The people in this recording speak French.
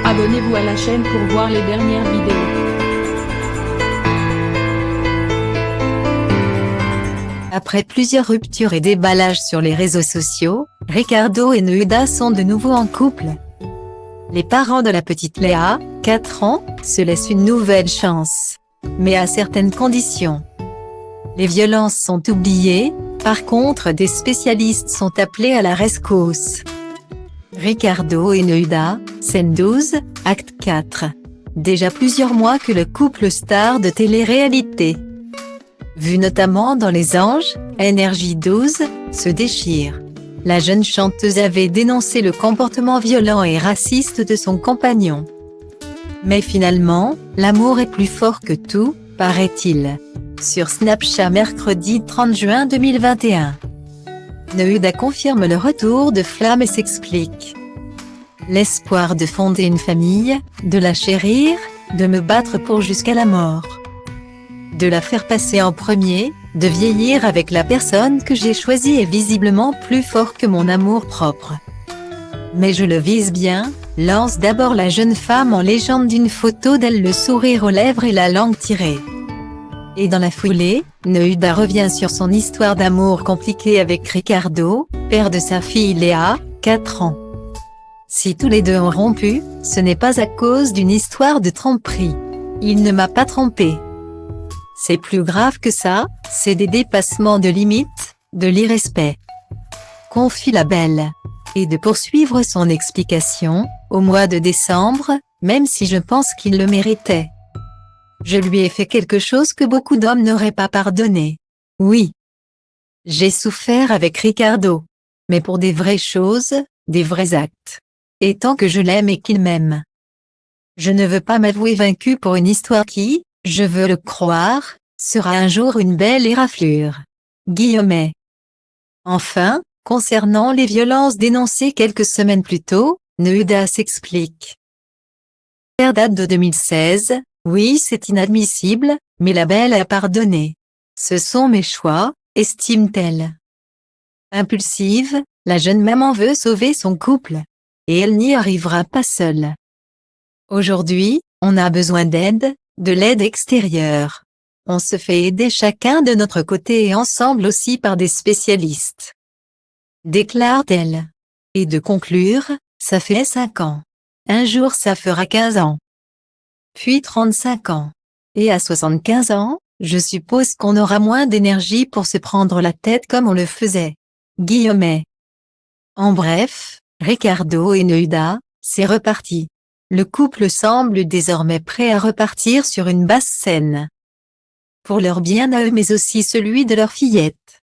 Abonnez-vous à la chaîne pour voir les dernières vidéos. Après plusieurs ruptures et déballages sur les réseaux sociaux, Ricardo et Neuda sont de nouveau en couple. Les parents de la petite Léa, 4 ans, se laissent une nouvelle chance. Mais à certaines conditions. Les violences sont oubliées, par contre des spécialistes sont appelés à la rescousse. Ricardo et Neuda, scène 12, acte 4. Déjà plusieurs mois que le couple star de télé-réalité, vu notamment dans Les Anges, Énergie 12, se déchire. La jeune chanteuse avait dénoncé le comportement violent et raciste de son compagnon. Mais finalement, l'amour est plus fort que tout, paraît-il. Sur Snapchat mercredi 30 juin 2021. Neuda confirme le retour de flamme et s'explique. L'espoir de fonder une famille, de la chérir, de me battre pour jusqu'à la mort. De la faire passer en premier, de vieillir avec la personne que j'ai choisie est visiblement plus fort que mon amour propre. Mais je le vise bien, lance d'abord la jeune femme en légende d'une photo d'elle, le sourire aux lèvres et la langue tirée. Et dans la foulée, Neuda revient sur son histoire d'amour compliquée avec Ricardo, père de sa fille Léa, 4 ans. Si tous les deux ont rompu, ce n'est pas à cause d'une histoire de tromperie. Il ne m'a pas trompé. C'est plus grave que ça, c'est des dépassements de limites, de l'irrespect. Confie la belle. Et de poursuivre son explication, au mois de décembre, même si je pense qu'il le méritait. Je lui ai fait quelque chose que beaucoup d'hommes n'auraient pas pardonné. Oui. J'ai souffert avec Ricardo. Mais pour des vraies choses, des vrais actes. Et tant que je l'aime et qu'il m'aime. Je ne veux pas m'avouer vaincu pour une histoire qui, je veux le croire, sera un jour une belle éraflure. Guillemets. Enfin, concernant les violences dénoncées quelques semaines plus tôt, Neuda s'explique. L'affaire date de 2016, oui c'est inadmissible, mais la belle a pardonné. Ce sont mes choix, estime-t-elle. Impulsive, la jeune maman veut sauver son couple. Et elle n'y arrivera pas seule. Aujourd'hui, on a besoin d'aide, de l'aide extérieure. On se fait aider chacun de notre côté et ensemble aussi par des spécialistes. Déclare-t-elle. Et de conclure, ça fait 5 ans. Un jour ça fera 15 ans. Puis 35 ans. Et à 75 ans, je suppose qu'on aura moins d'énergie pour se prendre la tête comme on le faisait. Guillemets. En bref, Ricardo et Neuda, c'est reparti. Le couple semble désormais prêt à repartir sur une basse scène. Pour leur bien à eux mais aussi celui de leur fillette.